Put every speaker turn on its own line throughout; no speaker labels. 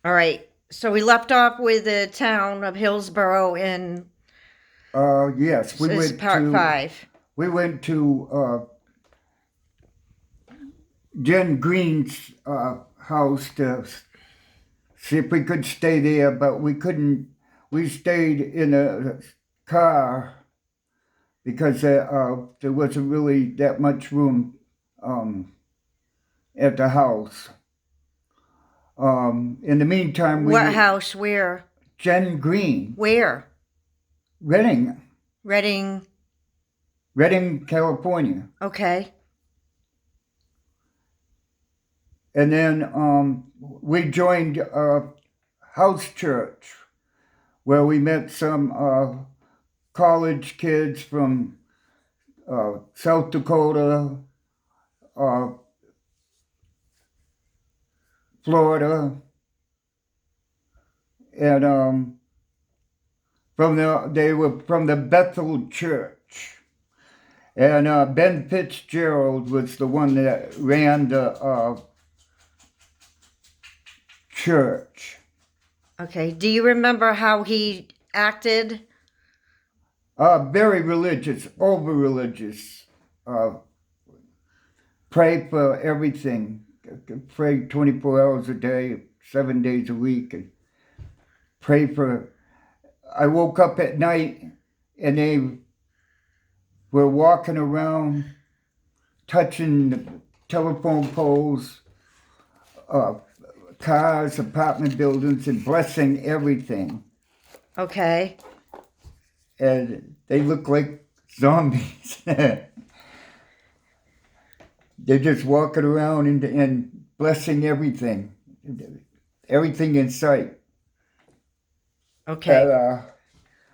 All right. So we left off with the town of Hillsborough in
Yes,
this is part 5.
we went to Jen Green's house to see if we could stay there, but we couldn't. We stayed in a car because there wasn't really that much room um, at the house. In the meantime,
What house? Where?
Jen Green,
Where?
Redding,
Reading.
Redding, California,
Okay.
and then we joined a house church where we met some college kids from South Dakota, uh, Florida, and they were from the Bethel Church. And Ben Fitzgerald was the one that ran the church.
Okay. Do you remember how he acted?
Very religious, over religious. Uh, pray for everything. Pray 24 hours a day, 7 days a week, and pray for. I woke up at night and they were walking around, touching telephone poles, uh, cars, apartment buildings, and blessing everything.
Okay.
And they look like zombies. They're just walking around and blessing everything in sight.
Okay.
And,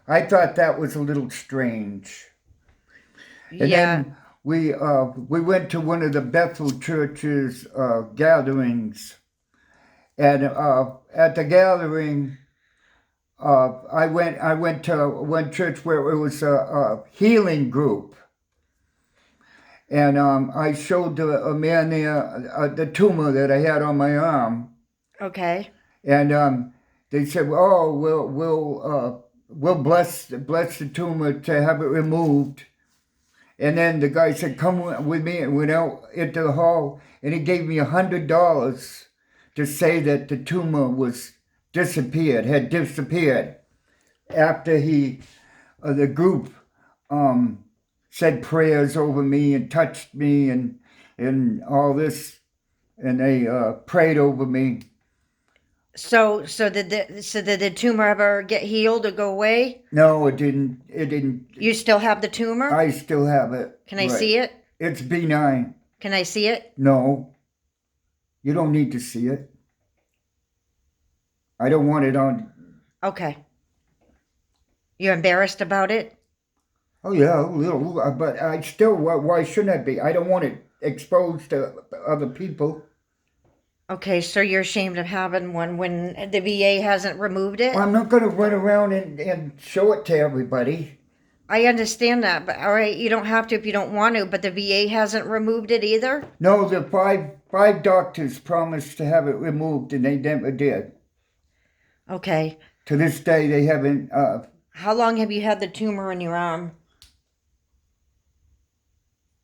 I thought that was a little strange. And
Yeah.
then we went to one of the Bethel Church's gatherings, and at the gathering, I went to one church where it was a healing group, and I showed a man there the tumor that I had on my arm,
Okay.
and they said, "Oh, we'll bless the tumor to have it removed." And then the guy said, "Come with me," and went out into the hall, and he gave me $100 to say that the tumor had disappeared after the group um, said prayers over me and touched me and all this, and they prayed over me.
So did the tumor ever get healed or go away?
No, it didn't. It didn't.
You still have the tumor?
I still have it.
Can I
Right.
see it?
It's benign.
Can I see it?
No, you don't need to see it. I don't want it on.
Okay. You're embarrassed about it?
Oh yeah, a little, but I still. Why shouldn't I be? I don't want it exposed to other people.
Okay, so you're ashamed of having one when the VA hasn't removed it?
Well, I'm not going to run around and show it to everybody.
I understand that, but all right, you don't have to if you don't want to, but the VA hasn't removed it either?
No, the five doctors promised to have it removed, and they never did.
Okay.
To this day, they haven't.
How long have you had the tumor in your arm?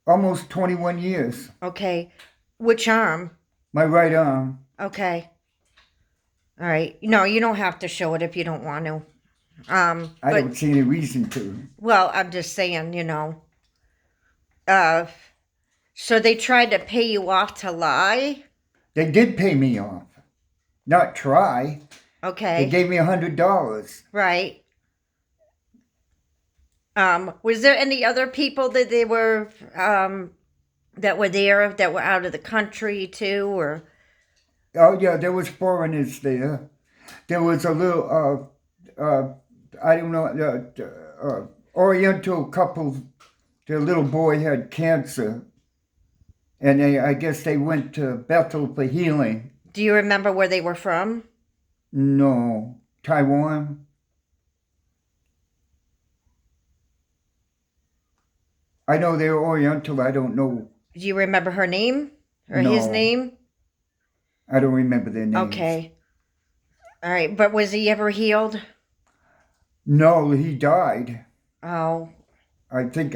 Almost 21 years.
Okay. Which arm?
My right arm.
Okay. All right. No, you don't have to show it if you don't want to.
I
But
don't see any reason to.
well, I'm just saying. Uh, so they tried to pay you off to lie?
They did pay me off. Not try. They
Okay.
gave me $100.
Right. Was there any other people that were there that were out of the country too, or
Oh yeah, there was foreigners there. There was a little, I don't know, Oriental couple. Their little boy had cancer, and I guess they went to Bethel for healing.
do you remember where they were from?
No, Taiwan. I know they're Oriental. I don't know.
Do you remember her name or his
No,
name?
I don't remember their names.
Okay. All right, but was he ever healed?
No, he died.
Oh,
I think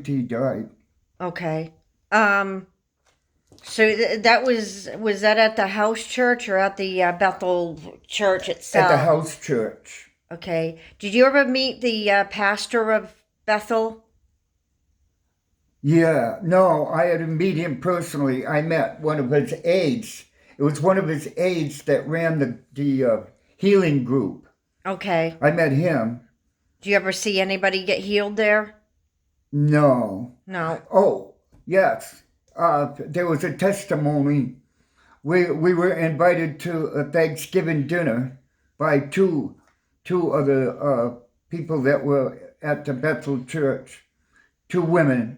he died
okay. Um, so that was that at the house church or at the Bethel church
at the
itself?
house church.
Okay. Did you ever meet the pastor of Bethel?
Yeah, no, I had to meet him personally. I met one of his aides. It was one of his aides that ran the healing group.
Okay.
I met him.
Do you ever see anybody get healed there?
No.
No.
Oh, yes. There was a testimony. We were invited to a Thanksgiving dinner by two other people that were at the Bethel church, two women,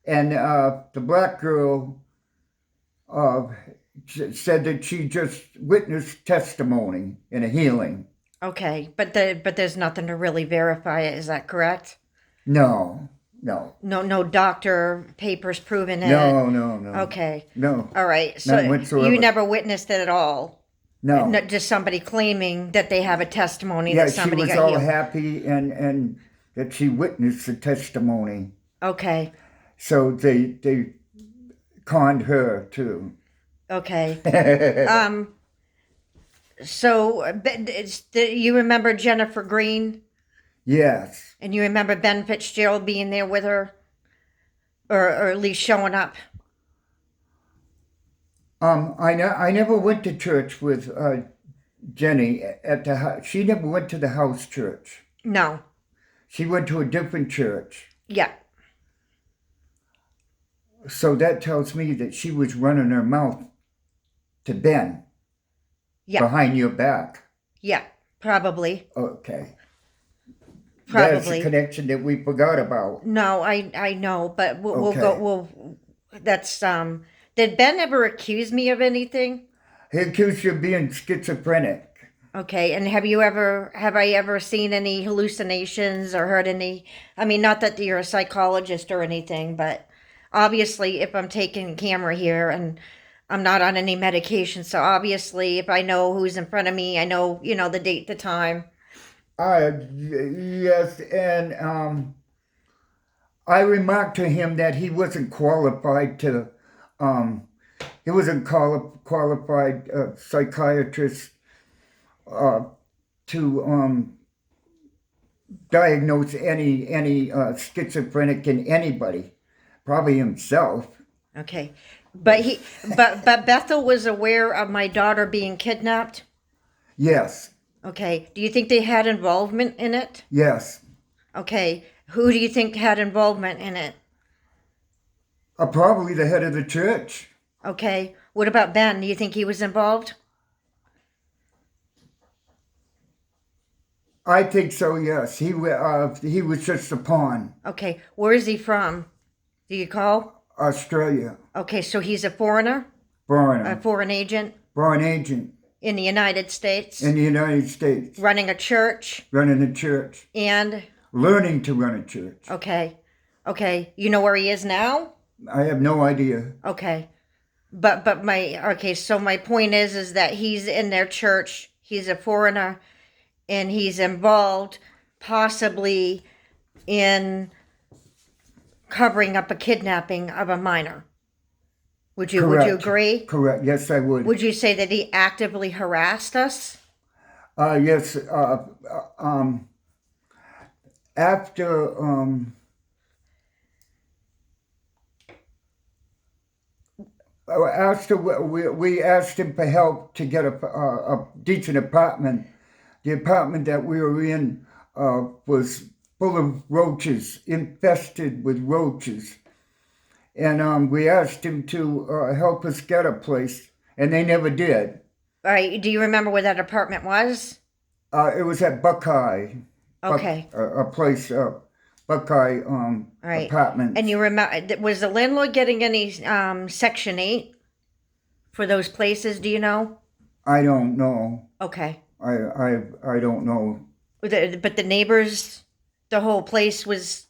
and the black girl uh, said that she just witnessed testimony in a healing.
Okay, but there's nothing to really verify it. Is that correct?
No, no,
No doctor papers proving it.
no, no, no,
Okay.
no,
All right.
none
So you
whatsoever.
never witnessed it at all.
No.
Not just somebody claiming that they have a testimony that
Yeah, she
somebody
was
got
all
healed.
happy and that she witnessed the testimony.
Okay.
So they conned her too.
Okay. Um. So you remember Jennifer Green,
Yes.
and you remember Ben Fitzgerald being there with her, or at least showing up.
I never went to church with Jenny at the house. She never went to the house church.
No.
She went to a different church.
Yeah.
So that tells me that she was running her mouth to Ben
Yeah.
behind your back.
Yeah. Probably.
Okay. That's a
Probably.
connection that we forgot about.
No, I know, but we'll go.
Okay.
That's Did Ben ever accuse me of anything?
He accused you of being schizophrenic.
Okay, and have I ever seen any hallucinations or heard any? I mean, not that you're a psychologist or anything, but obviously, if I'm taking camera here and I'm not on any medication, so obviously, if I know who's in front of me, I know the date, the time.
Yes, and I remarked to him that he wasn't qualified to, um, he wasn't qualified psychiatrist uh, to diagnose any schizophrenic in anybody, probably himself.
Okay, but Bethel was aware of my daughter being kidnapped.
Yes,
Okay, do you think they had involvement in it?
yes.
Okay, who do you think had involvement in it?
Probably the head of the church.
Okay, what about Ben? Do you think he was involved?
I think so. Yes, he was just a pawn.
Okay, where is he from? Do you call?
Australia,
Okay, so he's a foreigner, a
foreigner,
foreign agent
foreign agent
in the United States,
in the United States,
running a church,
running a church,
and
learning to run a church.
okay, you know where he is now?
I have no idea.
Okay, but so my point is that he's in their church. He's a foreigner, and he's involved, possibly in covering up a kidnapping of a minor. Would you
Correct.
agree?
Correct. Yes, I would.
Would you say that he actively harassed us?
Yes. After we asked him for help to get a decent apartment. The apartment that we were in was full of roaches, infested with roaches. And we asked him to help us get a place, and they never did.
All right. Do you remember where that apartment was?
It was at Buckeye,
Okay.
a place, Buckeye
All right.
Apartments.
And you remember, was the landlord getting any Section 8 for those places? Do you know?
I don't know.
Okay.
I don't know.
But the neighbors, the whole place was.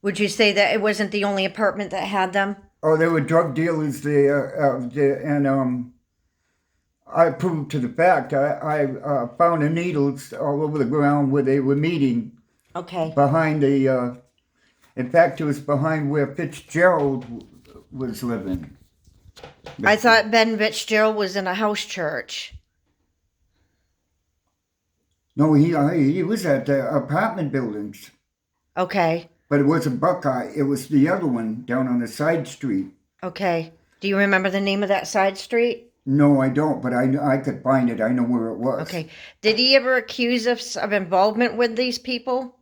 Would you say that it wasn't the only apartment that had them?
Oh, there were drug dealers there, and I proved to the fact. I found the needles all over the ground where they were meeting
Okay.
behind the. In fact, it was behind where Fitzgerald was living.
I thought Ben Fitzgerald was in a house church.
No, he was at the apartment buildings,
Okay.
but it wasn't Buckeye. It was the other one down on the side street.
Okay. Do you remember the name of that side street?
No, I don't, but I could find it. I know where it was.
Okay. Did he ever accuse us of involvement with these people?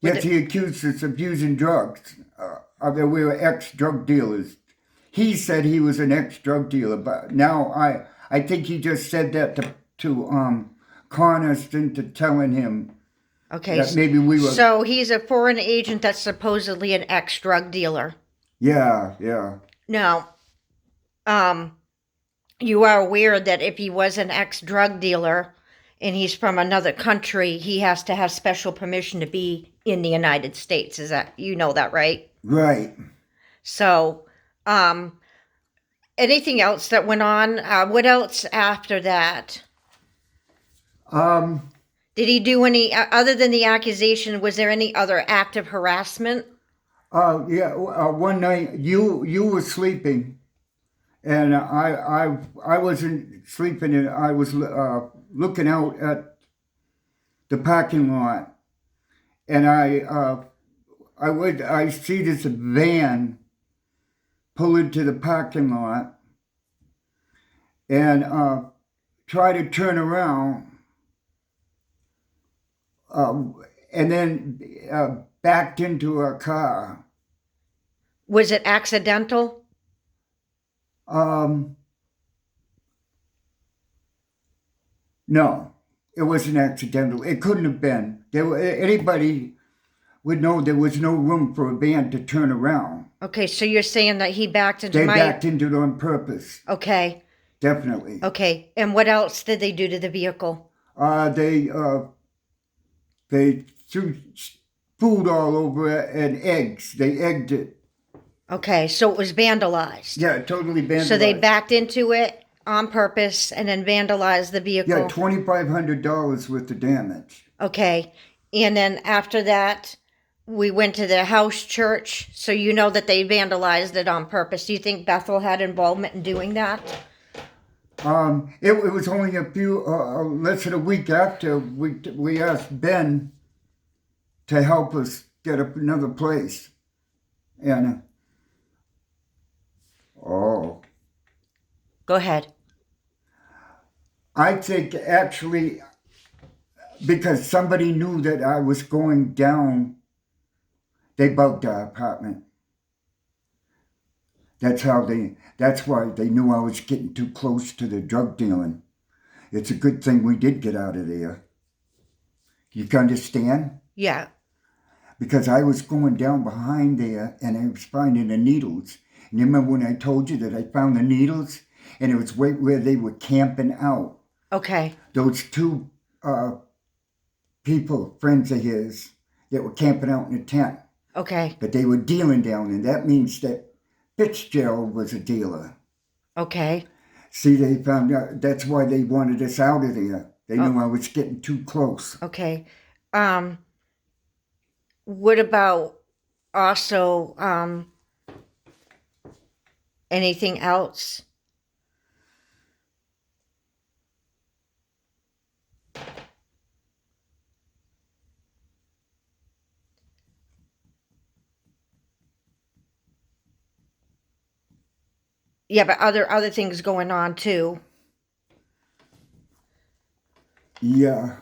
Yes, he accused us of using drugs. That we were ex-drug dealers. He said he was an ex-drug dealer, but now I think he just said that to con us into telling him
Okay.
that maybe we were.
So he's a foreign agent that's supposedly an ex-drug dealer.
Yeah.
Now, you are aware that if he was an ex-drug dealer and he's from another country, he has to have special permission to be in the United States. Is that, you know that, right?
Right.
So, anything else that went on? What else after that? Did he do any, other than the accusation, was there any other act of harassment?
Yeah. One night you were sleeping, and I wasn't sleeping, and I was looking out at the parking lot, and I see this van pull into the parking lot and try to turn around, and then backed into a car.
Was it accidental?
No, it wasn't accidental. It couldn't have been. Anybody would know there was no room for a van to turn around.
Okay, so you're saying that he backed into
They backed into it on purpose.
Okay.
Definitely.
Okay, and what else did they do to the vehicle?
They threw food all over it and eggs. They egged it.
Okay, so it was vandalized.
Yeah, totally vandalized.
So they backed into it on purpose and then vandalized the vehicle.
Yeah, $2,500 worth of damage.
Okay, and then after that, we went to the house church. So you know that they vandalized it on purpose. Do you think Bethel had involvement in doing that?
It was only a few, less than a week after we asked Ben to help us get another place. And,
Go ahead.
I think actually, because somebody knew that I was going down, they bugged our apartment. That's why they knew I was getting too close to the drug dealing. It's a good thing we did get out of there. You can understand?
Yeah.
Because I was going down behind there and I was finding the needles. And you remember when I told you that I found the needles? And it was right where they were camping out.
Okay.
Those two people, friends of his, that were camping out in a tent.
Okay.
But they were dealing down there. That means that Fitzgerald was a dealer.
Okay.
See, they found out. That's why they wanted us out of there. They knew I was getting too close.
Okay. What about also anything else? Yeah, but other things going on too.
Yeah.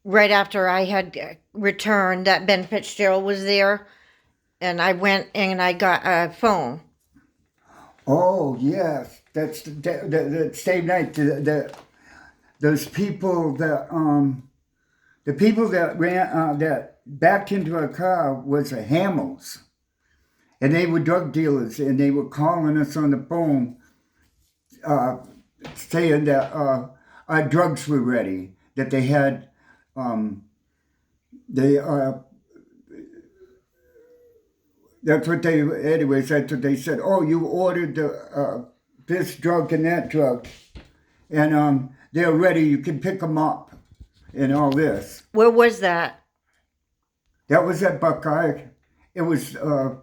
Right after I had returned, that Ben Fitzgerald was there, and I went and I got a phone.
Oh, yes. That's the same night. Those people that the people that ran that backed into our car was a Hamels, and they were drug dealers, and they were calling us on the phone, saying that our drugs were ready, that they had they That's what they, anyways, that's what they said. Oh, you ordered this drug and that drug. And they're ready. You can pick them up and all this.
Where was that?
That was at Buckeye. It was a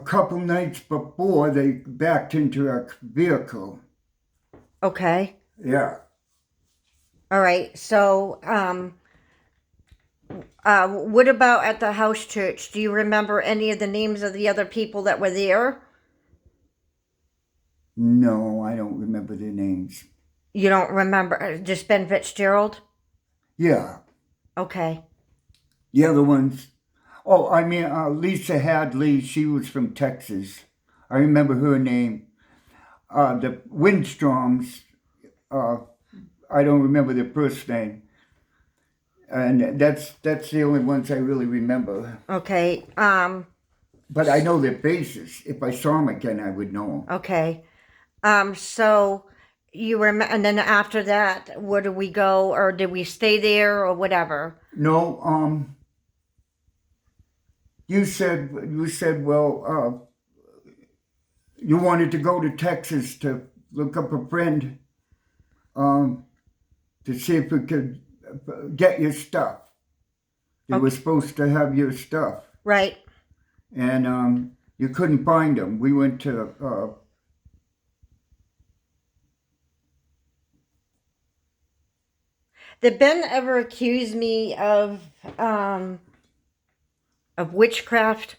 couple nights before they backed into a vehicle.
Okay.
Yeah.
All right. So, what about at the house church? Do you remember any of the names of the other people that were there?
No, I don't remember their names.
You don't remember? Just Ben Fitzgerald?
Yeah.
Okay.
The other ones. Oh, I mean, Lisa Hadley, she was from Texas. I remember her name. The Windstroms, I don't remember their first name. And that's the only ones I really remember.
Okay.
But I know their faces. If I saw them again, I would know them.
Okay. So you remember, and then after that, where did we go, or did we stay there, or whatever?
No, you said, well, you wanted to go to Texas to look up a friend, to see if we could get your stuff. They were supposed to have your stuff.
Right.
And you couldn't find them. We went to
Did Ben ever accuse me of witchcraft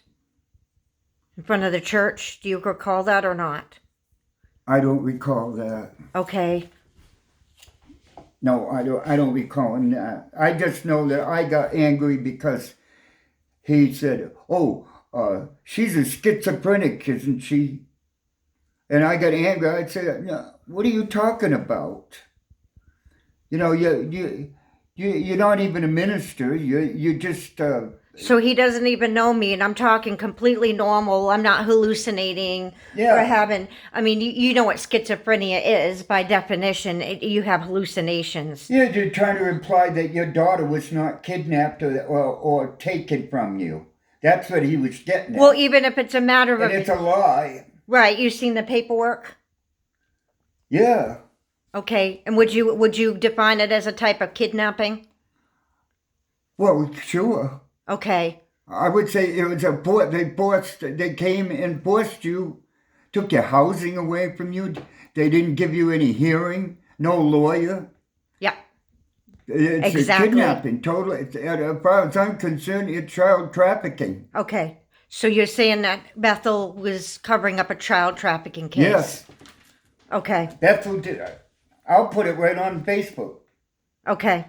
in front of the church? Do you recall that or not?
I don't recall that.
Okay.
No, I don't recall him that. I just know that I got angry because he said, "Oh, she's a schizophrenic, isn't she?" And I got angry. I said, "No, what are you talking about? You know, you're not even a minister. You just
So he doesn't even know me, and I'm talking completely normal. I'm not hallucinating or
Yeah.
having. I mean, you know what schizophrenia is by definition. You have hallucinations.
you're trying to imply that your daughter was not kidnapped or taken from you. That's what he was getting at.
Well, even if it's a matter
and
of
it's a lie.
right, you've seen the paperwork.
Yeah.
Okay, and would you define it as a type of kidnapping?
Well, sure.
Okay.
I would say it was they came and forced you, took your housing away from you. They didn't give you any hearing, no lawyer.
Yeah.
It's
Exactly.
a kidnapping, totally. As far as I'm concerned, it's child trafficking.
Okay. So you're saying that Bethel was covering up a child trafficking case?
Yes.
Okay.
Bethel did. I'll put it right on Facebook.
Okay.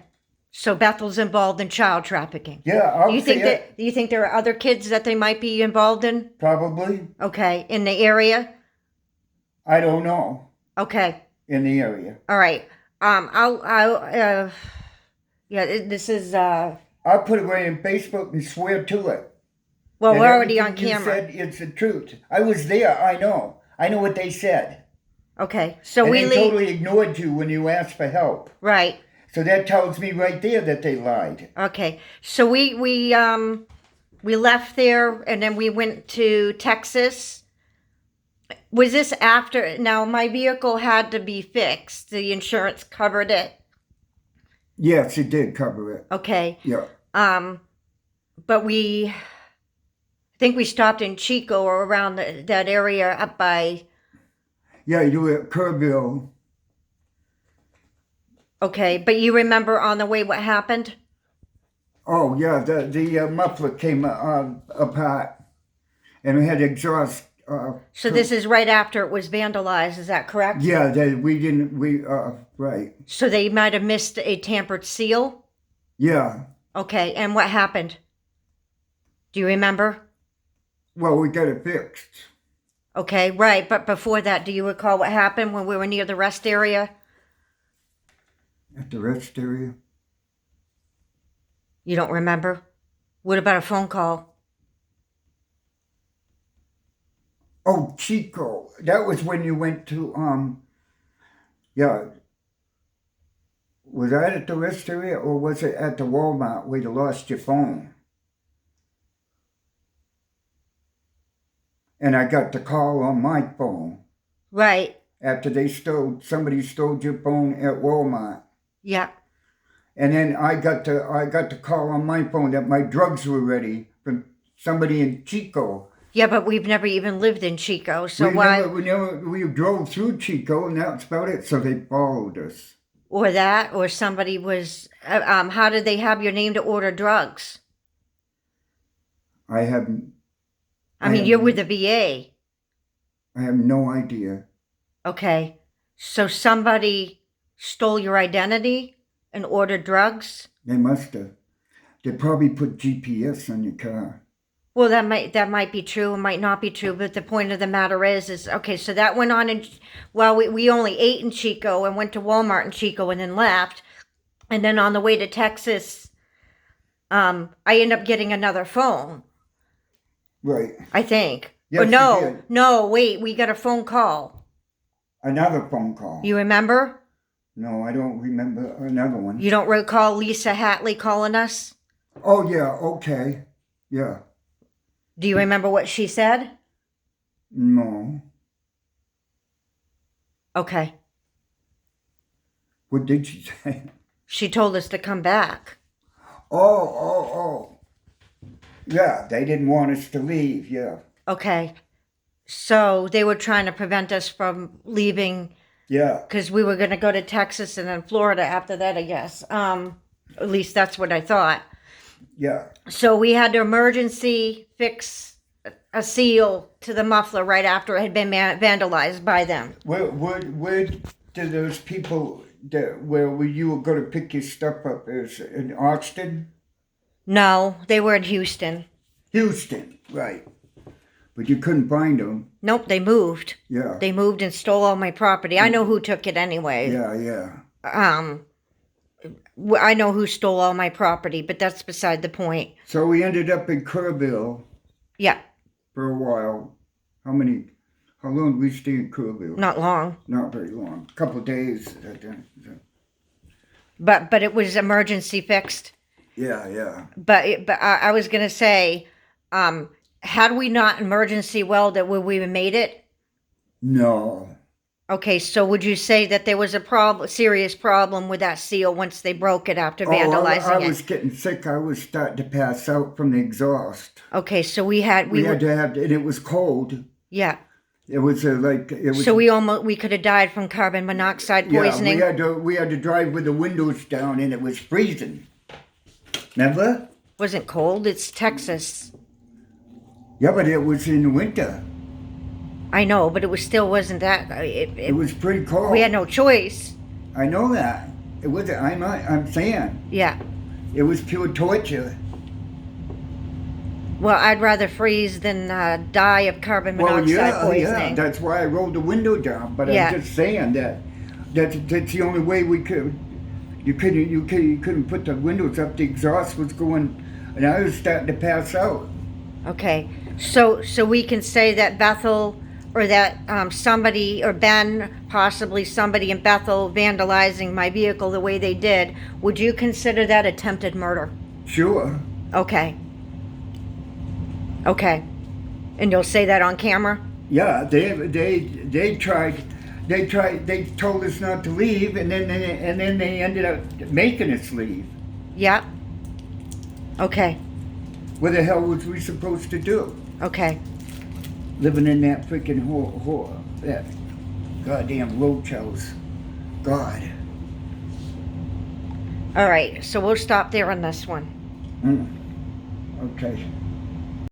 So Bethel's involved in child trafficking.
Yeah, I'll
Do you
say
think
it.
do you think there are other kids that they might be involved in?
Probably.
Okay, in the area?
I don't know.
Okay.
In the area.
All right. Yeah, this is
I'll put it right on Facebook and swear to it.
well,
And
we're already on
everything you
camera.
said, it's the truth. I was there. I know. I know what they said.
Okay. So
And
we
they
leave
totally ignored you when you asked for help.
right.
So that tells me right there that they lied.
Okay. So we left there and then we went to Texas. Was this after? Now my vehicle had to be fixed. The insurance covered it.
Yes, it did cover it.
Okay.
Yeah.
But I think we stopped in Chico or around that area up by.
Yeah, you were at Kerrville.
Okay, but you remember on the way what happened?
Oh, yeah, the muffler came apart and we had exhaust.
So this is right after it was vandalized, is that correct?
Yeah, right.
So they might have missed a tampered seal?
Yeah.
Okay, and what happened? Do you remember?
Well, we got it fixed.
Okay, right, but before that, do you recall what happened when we were near the rest area?
At the rest area?
You don't remember? What about a phone call?
Oh, Chico. That was when you went to, yeah. Was that at the rest area or was it at the Walmart where you lost your phone? and I got the call on my phone
Right.
after somebody stole your phone at Walmart.
Yeah.
And then I got the call on my phone that my drugs were ready from somebody in Chico.
Yeah, but we've never even lived in Chico, so why?
We drove through Chico, and that's about it. So they followed us.
Or that, or somebody was. How did they have your name to order drugs?
I have
I mean, you're with the VA.
I have no idea.
Okay. So somebody stole your identity and ordered drugs?
They must have. They probably put GPS on your car.
Well, that might be true. It might not be true. But the point of the matter is okay. So that went on in. Well, we only ate in Chico and went to Walmart in Chico and then left. And then on the way to Texas, I ended up getting another phone.
Right.
I think.
Yes,
or no,
you did.
no, wait. We got a phone call.
Another phone call.
You remember?
No, I don't remember another one.
You don't recall Lisa Hatley calling us?
Oh, yeah, okay. Yeah.
Do you remember what she said?
No.
Okay.
What did she say?
She told us to come back.
Oh. Yeah, they didn't want us to leave, yeah.
Okay. So they were trying to prevent us from leaving.
Yeah.
Because we were going to go to Texas and then Florida after that, I guess. At least that's what I thought.
Yeah.
So we had to emergency fix a seal to the muffler right after it had been vandalized by them.
Where did those people where you were going to pick your stuff up? Is in Austin?
No, they were in Houston.
Houston, right. But you couldn't find them.
Nope, they moved.
Yeah.
They moved and stole all my property. I know who took it anyway.
Yeah.
I know who stole all my property, but that's beside the point.
So we ended up in Kerrville.
Yeah.
For a while. How long did we stay in Kerrville?
Not long.
Not very long. A couple of days.
But it was emergency fixed.
Yeah.
But I was gonna say, had we not emergency welded, would we have made it?
No.
Okay, so would you say that there was a serious problem with that seal once they broke it after vandalizing
I was getting sick. I was starting to pass out from the exhaust.
Okay, so we had
to have, and it was cold.
Yeah.
It was it was.
So we could have died from carbon monoxide poisoning.
Yeah, we had to drive with the windows down, and it was freezing. Remember?
Wasn't cold. It's Texas.
Yeah, but it was in the winter.
I know, but it wasn't that.
It was pretty cold.
We had no choice.
I know that. It wasn't. I'm saying.
Yeah.
It was pure torture.
Well, I'd rather freeze than die of carbon monoxide poisoning.
Yeah. That's why I rolled the window down. But
yeah.
I'm just saying that's the only way we could. You couldn't put the windows up. The exhaust was going, and I was starting to pass out.
Okay, so we can say that Bethel, or that somebody, or Ben, possibly somebody in Bethel vandalizing my vehicle the way they did. Would you consider that attempted murder?
Sure.
Okay. And you'll say that on camera?
Yeah, they tried. They told us not to leave, and then they ended up making us leave.
Yeah. Okay.
What the hell was we supposed to do?
Okay.
Living in that freaking that goddamn roach house. God.
All right, so we'll stop there on this one.
Okay.